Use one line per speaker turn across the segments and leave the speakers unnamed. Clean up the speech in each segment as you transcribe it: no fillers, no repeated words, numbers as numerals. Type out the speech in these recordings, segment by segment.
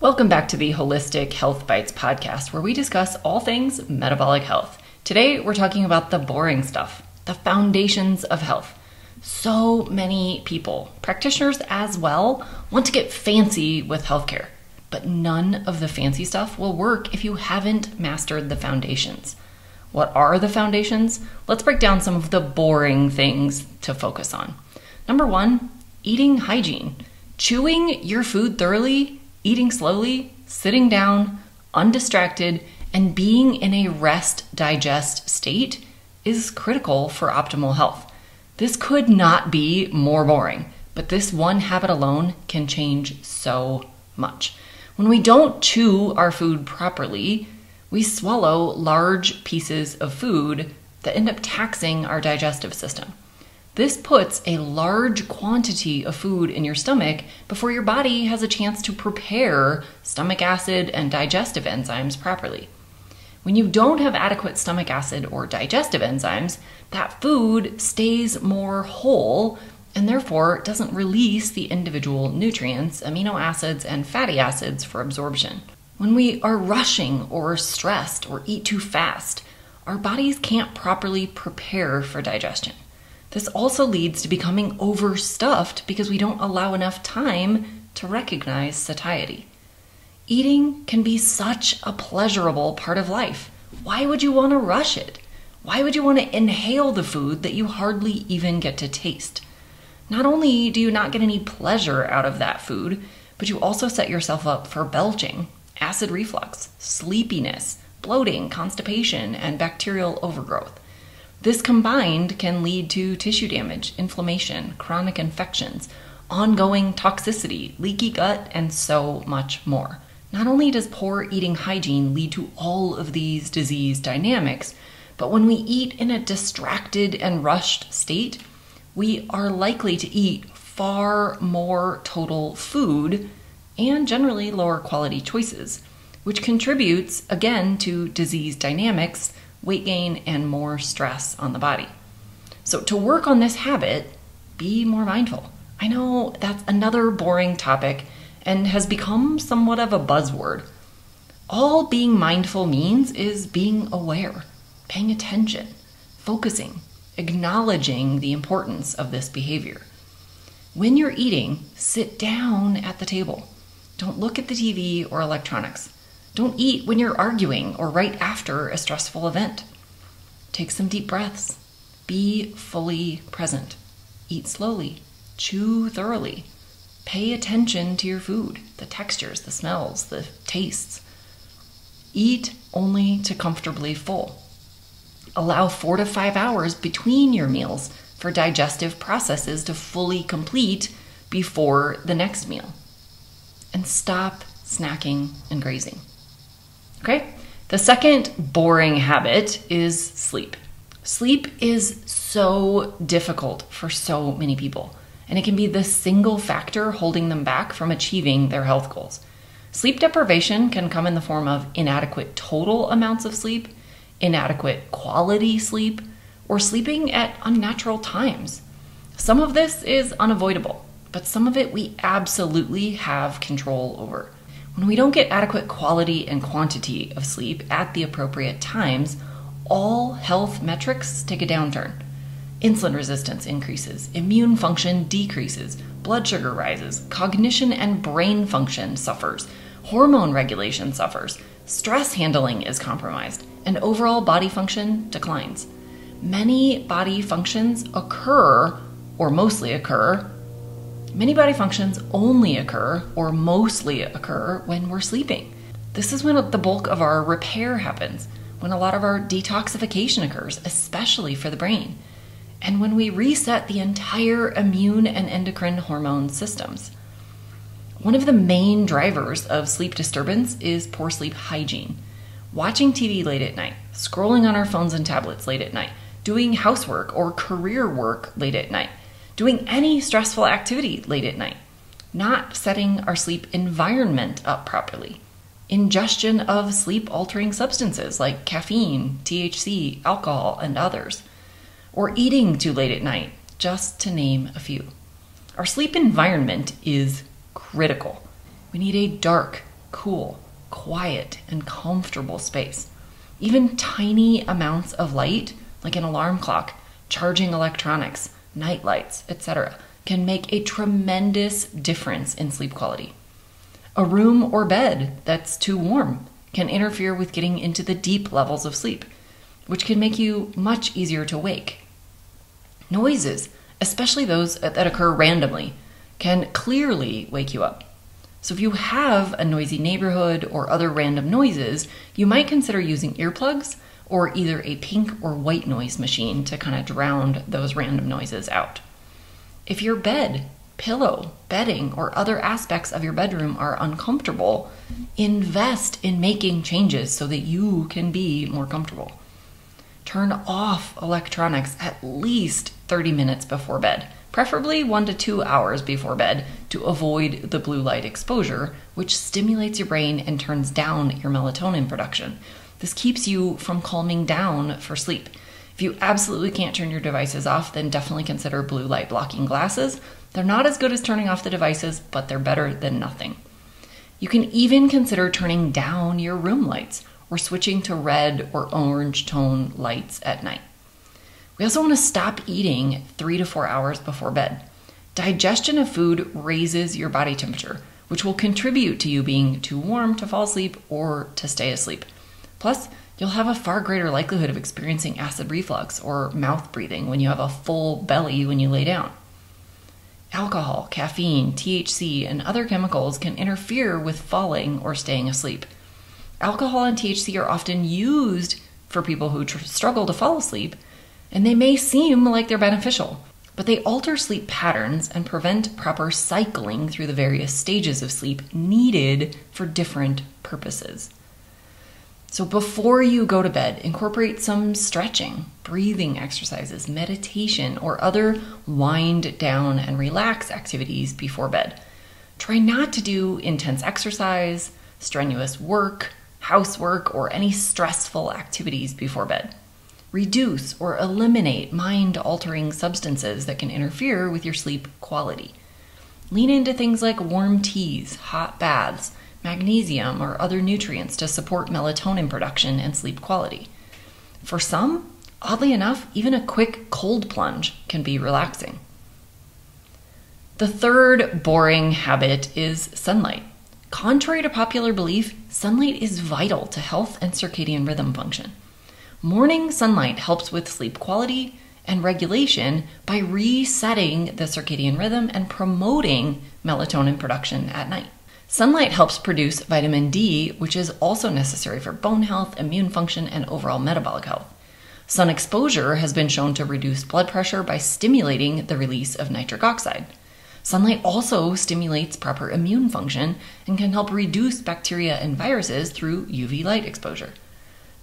Welcome back to the Holistic Health Bites podcast, where we discuss all things metabolic health. Today, we're talking about the boring stuff, the foundations of health. So many people, practitioners as well, want to get fancy with healthcare, but none of the fancy stuff will work if you haven't mastered the foundations. What are the foundations? Let's break down some of the boring things to focus on. Number one, eating hygiene. Chewing your food thoroughly, eating slowly, sitting down, undistracted, and being in a rest-digest state is critical for optimal health. This could not be more boring, but this one habit alone can change so much. When we don't chew our food properly, we swallow large pieces of food that end up taxing our digestive system. This puts a large quantity of food in your stomach before your body has a chance to prepare stomach acid and digestive enzymes properly. When you don't have adequate stomach acid or digestive enzymes, that food stays more whole and therefore doesn't release the individual nutrients, amino acids, and fatty acids for absorption. When we are rushing or stressed or eat too fast, our bodies can't properly prepare for digestion. This also leads to becoming overstuffed because we don't allow enough time to recognize satiety. Eating can be such a pleasurable part of life. Why would you want to rush it? Why would you want to inhale the food that you hardly even get to taste? Not only do you not get any pleasure out of that food, but you also set yourself up for belching, acid reflux, sleepiness, bloating, constipation, and bacterial overgrowth. This combined can lead to tissue damage, inflammation, chronic infections, ongoing toxicity, leaky gut, and so much more. Not only does poor eating hygiene lead to all of these disease dynamics, but when we eat in a distracted and rushed state, we are likely to eat far more total food and generally lower quality choices, which contributes again to disease dynamics, weight gain, and more stress on the body. So to work on this habit, be more mindful. I know that's another boring topic and has become somewhat of a buzzword. All being mindful means is being aware, paying attention, focusing, acknowledging the importance of this behavior. When you're eating, sit down at the table. Don't look at the TV or electronics. Don't eat when you're arguing or right after a stressful event. Take some deep breaths. Be fully present. Eat slowly. Chew thoroughly. Pay attention to your food, the textures, the smells, the tastes. Eat only to comfortably full. Allow 4 to 5 hours between your meals for digestive processes to fully complete before the next meal. And stop snacking and grazing. Okay? The second boring habit is sleep. Sleep is so difficult for so many people, and it can be the single factor holding them back from achieving their health goals. Sleep deprivation can come in the form of inadequate total amounts of sleep, inadequate quality sleep, or sleeping at unnatural times. Some of this is unavoidable, but some of it we absolutely have control over. When we don't get adequate quality and quantity of sleep at the appropriate times, all health metrics take a downturn. Insulin resistance increases, immune function decreases, blood sugar rises, cognition and brain function suffers, hormone regulation suffers, stress handling is compromised, and overall body function declines. Many body functions Many body functions only occur or mostly occur when we're sleeping. This is when the bulk of our repair happens, when a lot of our detoxification occurs, especially for the brain, and when we reset the entire immune and endocrine hormone systems. One of the main drivers of sleep disturbance is poor sleep hygiene. Watching TV late at night, scrolling on our phones and tablets late at night, doing housework or career work late at night, doing any stressful activity late at night, not setting our sleep environment up properly, ingestion of sleep-altering substances like caffeine, THC, alcohol, and others, or eating too late at night, just to name a few. Our sleep environment is critical. We need a dark, cool, quiet, and comfortable space. Even tiny amounts of light, like an alarm clock, charging electronics, night lights, etc., can make a tremendous difference in sleep quality. A room or bed that's too warm can interfere with getting into the deep levels of sleep, which can make you much easier to wake. Noises, especially those that occur randomly, can clearly wake you up. So if you have a noisy neighborhood or other random noises, you might consider using earplugs or either a pink or white noise machine to kind of drown those random noises out. If your bed, pillow, bedding, or other aspects of your bedroom are uncomfortable, invest in making changes so that you can be more comfortable. Turn off electronics at least 30 minutes before bed, preferably 1 to 2 hours before bed, to avoid the blue light exposure, which stimulates your brain and turns down your melatonin production. This keeps you from calming down for sleep. If you absolutely can't turn your devices off, then definitely consider blue light blocking glasses. They're not as good as turning off the devices, but they're better than nothing. You can even consider turning down your room lights or switching to red or orange tone lights at night. We also want to stop eating 3 to 4 hours before bed. Digestion of food raises your body temperature, which will contribute to you being too warm to fall asleep or to stay asleep. Plus, you'll have a far greater likelihood of experiencing acid reflux or mouth breathing when you have a full belly when you lay down. Alcohol, caffeine, THC, and other chemicals can interfere with falling or staying asleep. Alcohol and THC are often used for people who struggle to fall asleep, and they may seem like they're beneficial, but they alter sleep patterns and prevent proper cycling through the various stages of sleep needed for different purposes. So before you go to bed, incorporate some stretching, breathing exercises, meditation, or other wind down and relax activities before bed. Try not to do intense exercise, strenuous work, housework, or any stressful activities before bed. Reduce or eliminate mind-altering substances that can interfere with your sleep quality. Lean into things like warm teas, hot baths, magnesium, or other nutrients to support melatonin production and sleep quality. For some, oddly enough, even a quick cold plunge can be relaxing. The third boring habit is sunlight. Contrary to popular belief, sunlight is vital to health and circadian rhythm function. Morning sunlight helps with sleep quality and regulation by resetting the circadian rhythm and promoting melatonin production at night. Sunlight helps produce vitamin D, which is also necessary for bone health, immune function, and overall metabolic health. Sun exposure has been shown to reduce blood pressure by stimulating the release of nitric oxide. Sunlight also stimulates proper immune function and can help reduce bacteria and viruses through UV light exposure.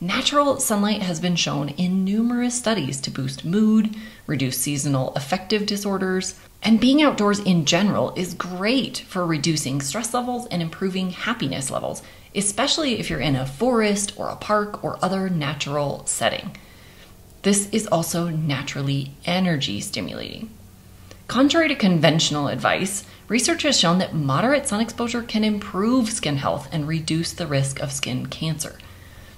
Natural sunlight has been shown in numerous studies to boost mood, reduce seasonal affective disorders, and being outdoors in general is great for reducing stress levels and improving happiness levels, especially if you're in a forest or a park or other natural setting. This is also naturally energy stimulating. Contrary to conventional advice, research has shown that moderate sun exposure can improve skin health and reduce the risk of skin cancer.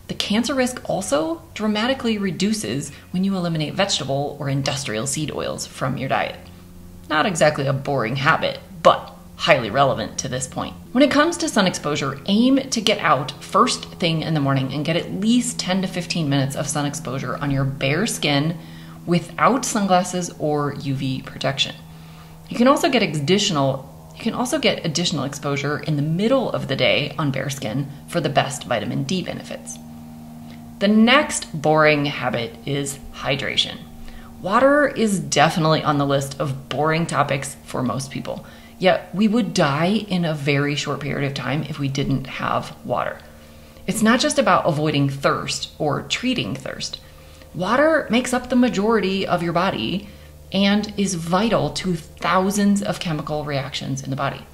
The cancer risk also dramatically reduces when you eliminate vegetable or industrial seed oils from your diet. Not exactly a boring habit, but highly relevant to this point. When it comes to sun exposure, aim to get out first thing in the morning and get at least 10 to 15 minutes of sun exposure on your bare skin without sunglasses or UV protection. You can also get additional exposure in the middle of the day on bare skin for the best vitamin D benefits. The next boring habit is hydration. Water is definitely on the list of boring topics for most people, yet we would die in a very short period of time if we didn't have water. It's not just about avoiding thirst or treating thirst. Water makes up the majority of your body and is vital to thousands of chemical reactions in the body.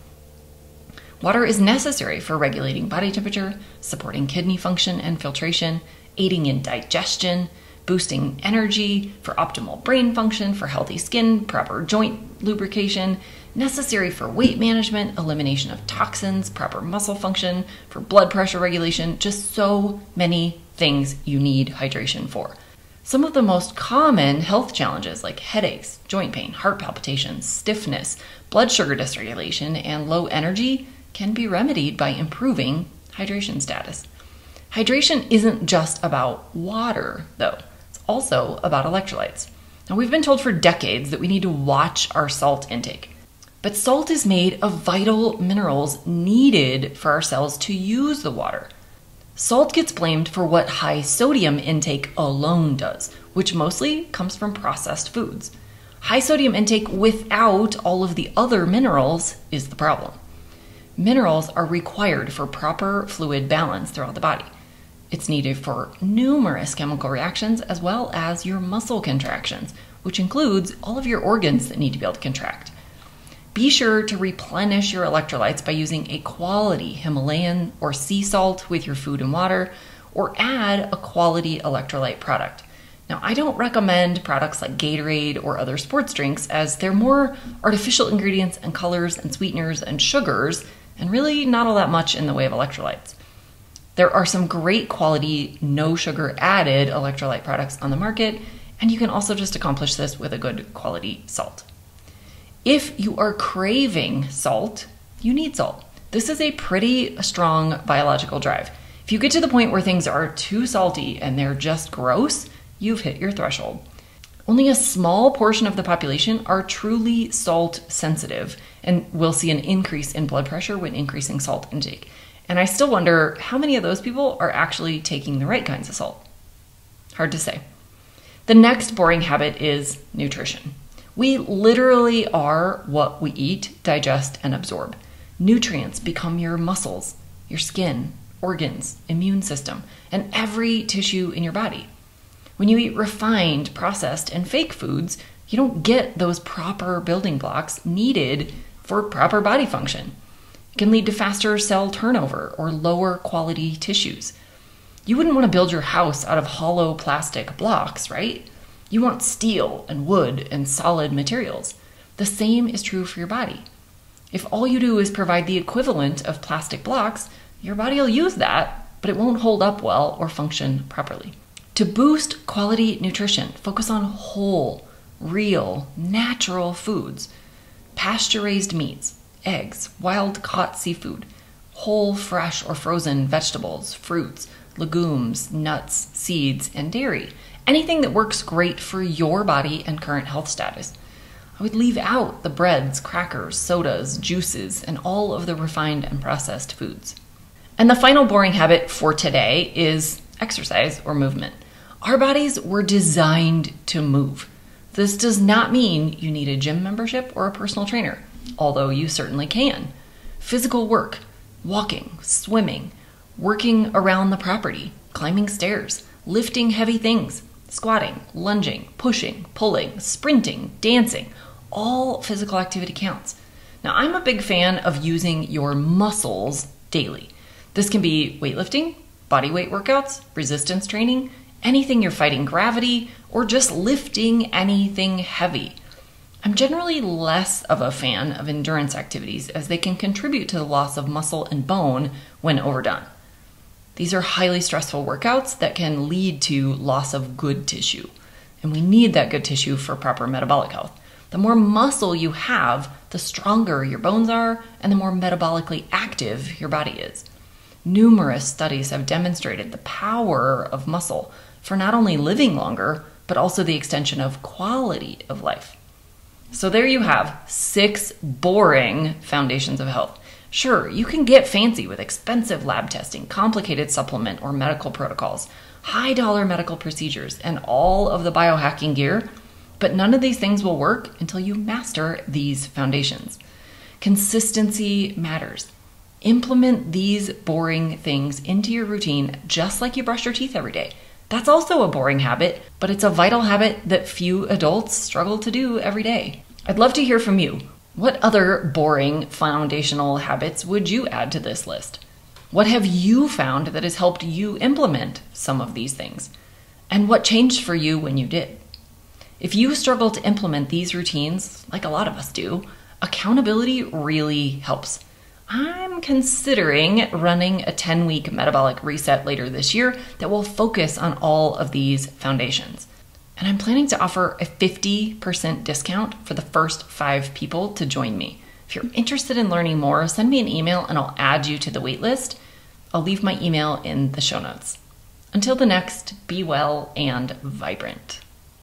Water is necessary for regulating body temperature, supporting kidney function and filtration, aiding in digestion, boosting energy, for optimal brain function, for healthy skin, proper joint lubrication, necessary for weight management, elimination of toxins, proper muscle function, for blood pressure regulation, just so many things you need hydration for. Some of the most common health challenges like headaches, joint pain, heart palpitations, stiffness, blood sugar dysregulation, and low energy can be remedied by improving hydration status. Hydration isn't just about water, though. It's also about electrolytes. Now, we've been told for decades that we need to watch our salt intake. But salt is made of vital minerals needed for our cells to use the water. Salt gets blamed for what high sodium intake alone does, which mostly comes from processed foods. High sodium intake without all of the other minerals is the problem. Minerals are required for proper fluid balance throughout the body. It's needed for numerous chemical reactions as well as your muscle contractions, which includes all of your organs that need to be able to contract. Be sure to replenish your electrolytes by using a quality Himalayan or sea salt with your food and water, or add a quality electrolyte product. Now, I don't recommend products like Gatorade or other sports drinks as they're more artificial ingredients and colors and sweeteners and sugars, and really not all that much in the way of electrolytes. There are some great quality, no sugar added electrolyte products on the market, and you can also just accomplish this with a good quality salt. If you are craving salt, you need salt. This is a pretty strong biological drive. If you get to the point where things are too salty and they're just gross, you've hit your threshold. Only a small portion of the population are truly salt sensitive and will see an increase in blood pressure when increasing salt intake. And I still wonder how many of those people are actually taking the right kinds of salt. Hard to say. The next boring habit is nutrition. We literally are what we eat, digest, and absorb. Nutrients become your muscles, your skin, organs, immune system, and every tissue in your body. When you eat refined, processed, and fake foods, you don't get those proper building blocks needed for proper body function. It can lead to faster cell turnover or lower quality tissues. You wouldn't want to build your house out of hollow plastic blocks, right? You want steel and wood and solid materials. The same is true for your body. If all you do is provide the equivalent of plastic blocks, your body will use that, but it won't hold up well or function properly. To boost quality nutrition, focus on whole, real, natural foods. Pasture-raised meats, eggs, wild-caught seafood, whole, fresh, or frozen vegetables, fruits, legumes, nuts, seeds, and dairy. Anything that works great for your body and current health status. I would leave out the breads, crackers, sodas, juices, and all of the refined and processed foods. And the final boring habit for today is exercise or movement. Our bodies were designed to move. This does not mean you need a gym membership or a personal trainer, although you certainly can. Physical work, walking, swimming, working around the property, climbing stairs, lifting heavy things, squatting, lunging, pushing, pulling, sprinting, dancing, all physical activity counts. Now, I'm a big fan of using your muscles daily. This can be weightlifting, body weight workouts, resistance training, anything you're fighting gravity, or just lifting anything heavy. I'm generally less of a fan of endurance activities as they can contribute to the loss of muscle and bone when overdone. These are highly stressful workouts that can lead to loss of good tissue, and we need that good tissue for proper metabolic health. The more muscle you have, the stronger your bones are, and the more metabolically active your body is. Numerous studies have demonstrated the power of muscle for not only living longer, but also the extension of quality of life. So there you have 6 boring foundations of health. Sure, you can get fancy with expensive lab testing, complicated supplement or medical protocols, high-dollar medical procedures, and all of the biohacking gear, but none of these things will work until you master these foundations. Consistency matters. Implement these boring things into your routine just like you brush your teeth every day. That's also a boring habit, but it's a vital habit that few adults struggle to do every day. I'd love to hear from you. What other boring foundational habits would you add to this list? What have you found that has helped you implement some of these things? And what changed for you when you did? If you struggle to implement these routines, like a lot of us do, Accountability really helps. I'm considering running a 10-week metabolic reset later this year that will focus on all of these foundations. And I'm planning to offer a 50% discount for the first 5 people to join me. If you're interested in learning more, send me an email and I'll add you to the wait list. I'll leave my email in the show notes. Until the next, be well and vibrant.